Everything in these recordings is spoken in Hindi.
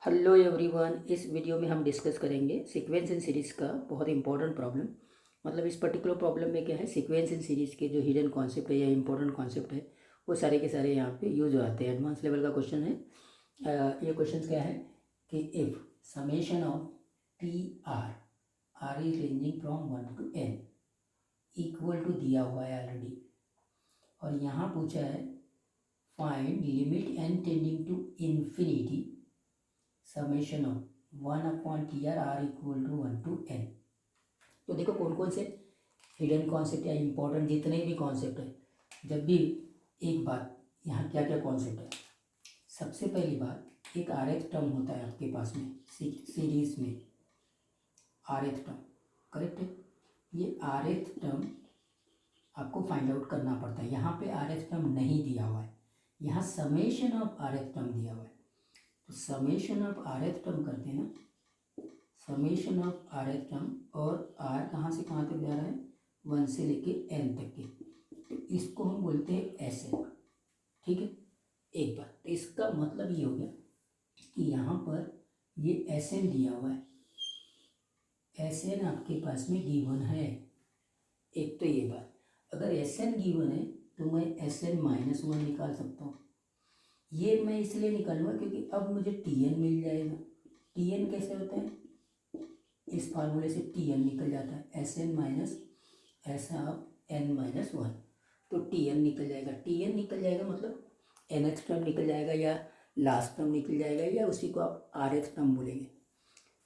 हेलो एवरीवन, इस वीडियो में हम डिस्कस करेंगे सीक्वेंस इन सीरीज़ का बहुत इंपॉर्टेंट प्रॉब्लम। मतलब इस पर्टिकुलर प्रॉब्लम में क्या है, सीक्वेंस इन सीरीज़ के जो हिडन कॉन्सेप्ट है या इंपॉर्टेंट कॉन्सेप्ट है वो सारे के सारे यहाँ पे यूज हो आते हैं। एडवांस लेवल का क्वेश्चन है। ये क्वेश्चन क्या है कि if summation of T R R is ranging from 1 to n equal to दिया हुआ है ऑलरेडी, और यहाँ पूछा है find limit n tending to infinity summation of 1/TR R equal to 1 to n। तो देखो कौन कौन से हिडन कॉन्सेप्ट या इंपॉर्टेंट जितने भी कॉन्सेप्ट है, जब भी एक बात यहाँ क्या क्या कॉन्सेप्ट है। सबसे पहली बात, एक आर एथ टर्म होता है आपके पास में सीरीज में, आर एथ टर्म। करेक्ट है, ये आर एथ टर्म आपको फाइंड आउट करना पड़ता है। यहाँ पे आर एथ टर्म नहीं दिया हुआ है, यहाँ summation of are th term दिया हुआ है। तो summation of are th term करते हैं ना, summation of are th term, और आर कहाँ से कहाँ तक जा रहा है, 1 से लेके n तक के, तो इसको हम बोलते हैं एस एन। ठीक है, एक बार तो इसका मतलब ये हो गया कि यहाँ पर ये एस एन दिया हुआ है, एस एन आपके पास में गिवन है। एक तो ये बात, अगर एस एन गिवन है तो मैं एस एन -1 निकाल सकता हूँ। ये मैं इसलिए निकालूंगा क्योंकि अब मुझे टी एन मिल जाएगा। टी एन कैसे होता है, इस फार्मूले से टी एन निकल जाता है, S n minus S of n -1, तो टी एन निकल जाएगा। टी एन निकल जाएगा मतलब एन एथ टर्म निकल जाएगा, या लास्ट टर्म निकल जाएगा, या उसी को आप आर एथ टर्म बोलेंगे।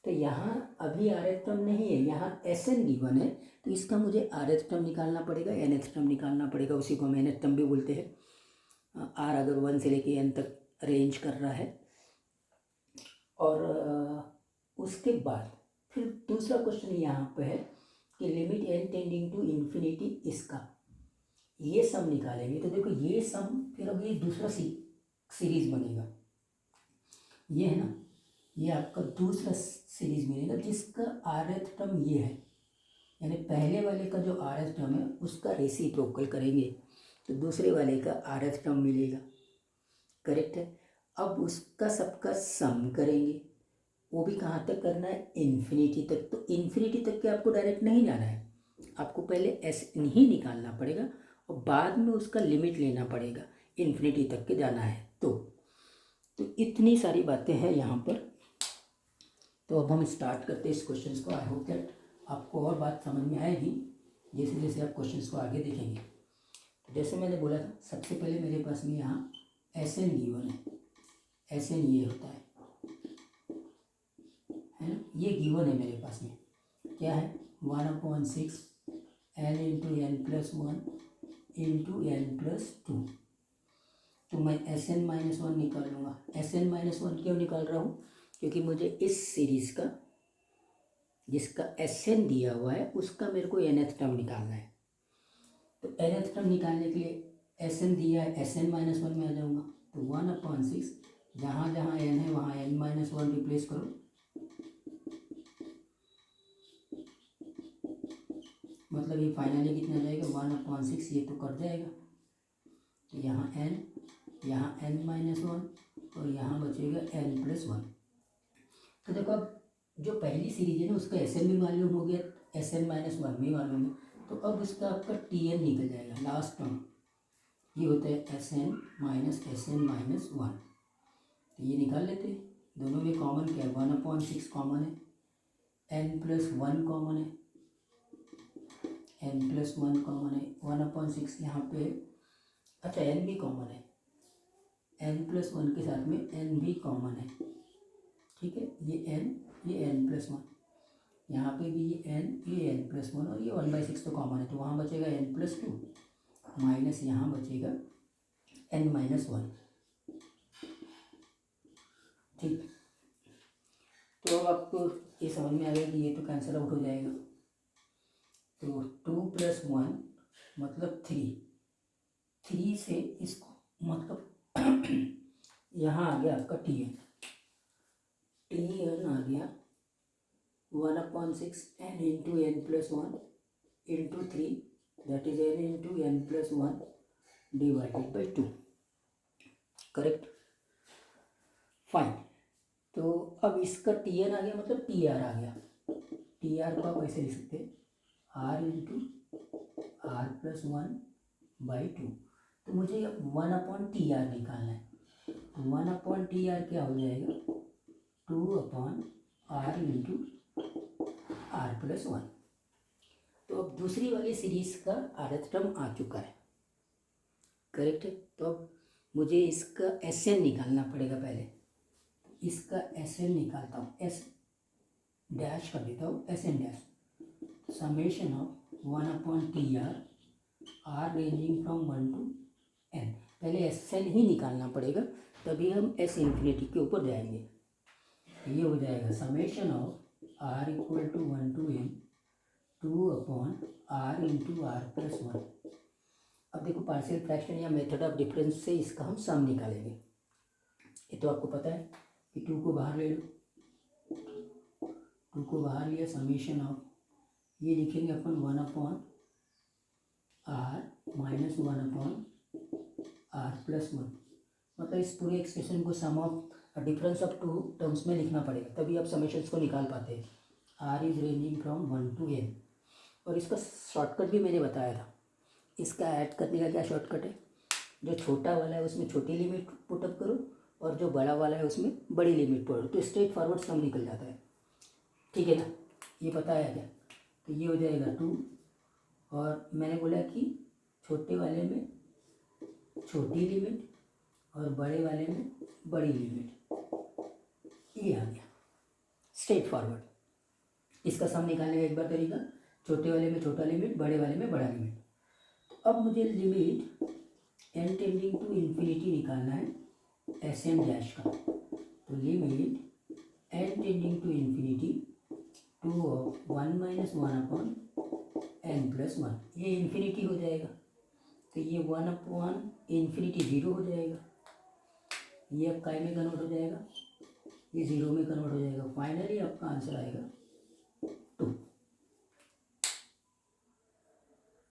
तो यहाँ अभी आर एथ टर्म नहीं है, यहाँ एस एन गिवन है, तो इसका मुझे आर एथ टर्म निकालना पड़ेगा, एन एथ टर्म निकालना पड़ेगा, उसी को हम एन एथ टर्म भी बोलते हैं। आर अगर 1 से लेके एन तक रेंज कर रहा है। और उसके बाद फिर दूसरा क्वेश्चन यहाँ पे है कि limit n tending to infinity, इसका ये सम निकालेंगे। तो देखो ये सम फिर अब ये दूसरा सीरीज बनेगा, ये है ना, ये आपका दूसरा सीरीज बनेगा जिसका आर एथ टर्म ये है, यानी पहले वाले का जो आर एथ टर्म है उसका रेसिप्रोकल करेंगे तो दूसरे वाले का आर एथ टर्म मिलेगा। करेक्ट है, अब उसका सबका सम करेंगे, वो भी कहाँ तक करना है, इन्फिनिटी तक। तो इन्फिनिटी तक के आपको डायरेक्ट नहीं जाना है, आपको पहले एस एन ही निकालना पड़ेगा और बाद में उसका लिमिट लेना पड़ेगा, इन्फिनिटी तक के जाना है। तो इतनी सारी बातें हैं यहाँ पर। तो अब हम स्टार्ट करते हैं इस क्वेश्चन को। आई होप दैट आपको और बात समझ में आएगी जैसे जैसे आप क्वेश्चन को आगे देखेंगे। तो जैसे मैंने बोला था, सबसे पहले मेरे पास में यहाँ एस एन गिवन है, एस एन ये होता है ना, ये गिवन है मेरे पास में, क्या है 1/6 n into n plus 1 into n plus 2। तो मैं एस एन -1 निकालूंगा। एस एन -1 क्यों निकाल रहा हूँ, क्योंकि मुझे इस सीरीज़ का जिसका एस एन दिया हुआ है उसका मेरे को एन एथ टर्म निकालना है। तो एन एथ टर्म निकालने के लिए एस एन दिया है, एस एन -1 में आ जाऊँगा। तो 1/6, जहाँ जहाँ एन है वहाँ एन -1 रिप्लेस करो, मतलब ये फाइनली कितना जाएगा 1/6, ये तो कट जाएगा। तो यहाँ n, यहाँ n -1 और यहाँ बचेगा n + 1। तो देखो अब जो पहली सीरीज है ना उसका एस एन भी मालूम हो गया, एस एन -1 भी मालूम है, तो अब इसका आपका टी एन निकल जाएगा। लास्ट टर्म ये होता है एस एन -1। तो ये निकाल लेते हैं, दोनों में कॉमन क्या है, 1/6 कॉमन है, n + 1 कॉमन है, n + 1 कॉमन है, 1/6 यहाँ पे। अच्छा n भी कॉमन है, n + 1 के साथ में n भी कॉमन है। ठीक है, ये n + 1, यहाँ पे भी ये n + 1, और ये 1/6 तो कॉमन है, तो वहाँ बचेगा n + 2 माइनस यहाँ बचेगा n -1। ठीक, तो अब आपको ये समझ में आ गया कि ये तो कैंसिल आउट हो जाएगा। तो 2 + 1 मतलब 3 से इसको मतलब यहाँ आ गया आपका टी एन आ गया 1/6 n into n + 1 into 3, that is n into n + 1 divided by 2। Correct, fine. तो तो अब इसका टी एन आ गया, मतलब टी आर आ गया। टी आर को आप ऐसे लिख सकते हैं, आर इंटू आर प्लस 1/2। तो मुझे अब 1/TR निकालना है। 1/TR क्या हो जाएगा, 2/R इंटू आर प्लस 1। तो अब दूसरी वाली सीरीज का आरएथ टर्म आ चुका है, करेक्ट है। तो अब मुझे इसका SN निकालना पड़ेगा। पहले इसका SN निकालता हूँ, एस डैश कर देता हूँ, SN dash summation of 1/TR r ranging from 1 to n। पहले SN ही निकालना पड़ेगा, तभी हम S इन्फिनिटी के ऊपर जाएंगे। ये हो जाएगा summation of R equal to 1 to n 2/R into r plus 1। अब देखो पार्शियल फ्रैक्शन या मेथड ऑफ डिफरेंस से इसका हम सम निकालेंगे। ये तो आपको पता है कि 2 को बाहर ले लो, 2 को बाहर लिया, समेशन ऑफ ये लिखेंगे अपन 1/R माइनस 1/R प्लस 1। मतलब इस पूरे एक्सप्रेशन को sum of difference of two terms में लिखना पड़ेगा, तभी आप समेशंस को निकाल पाते हैं। R is ranging from 1 to n। और इसका शॉर्टकट भी मैंने बताया था। इसका ऐड करने का क्या शॉर्टकट है, जो छोटा वाला है उसमें छोटी लिमिट पुटअप करो और जो बड़ा वाला है उसमें बड़ी लिमिट पढ़ो, तो स्ट्रेट फॉरवर्ड सम निकल जाता है। ठीक है ना, ये बताया क्या। तो ये हो जाएगा 2, और मैंने बोला कि छोटे वाले में छोटी लिमिट और बड़े वाले में बड़ी लिमिट। ये आ गया स्ट्रेट फॉरवर्ड। इसका सम निकालने का एक बार तरीका, छोटे वाले में छोटा लिमिट, बड़े वाले में बड़ा लिमिट। अब मुझे limit n tending to infinity निकालना है SN डैश का। तो limit n tending to infinity 1 minus 1/n plus 1, ये इन्फिनिटी हो जाएगा। तो ये 1/इन्फिनिटी 0 हो जाएगा, ये अब काय में कन्वर्ट हो जाएगा, ये 0 में कन्वर्ट हो जाएगा। फाइनली आपका आंसर आएगा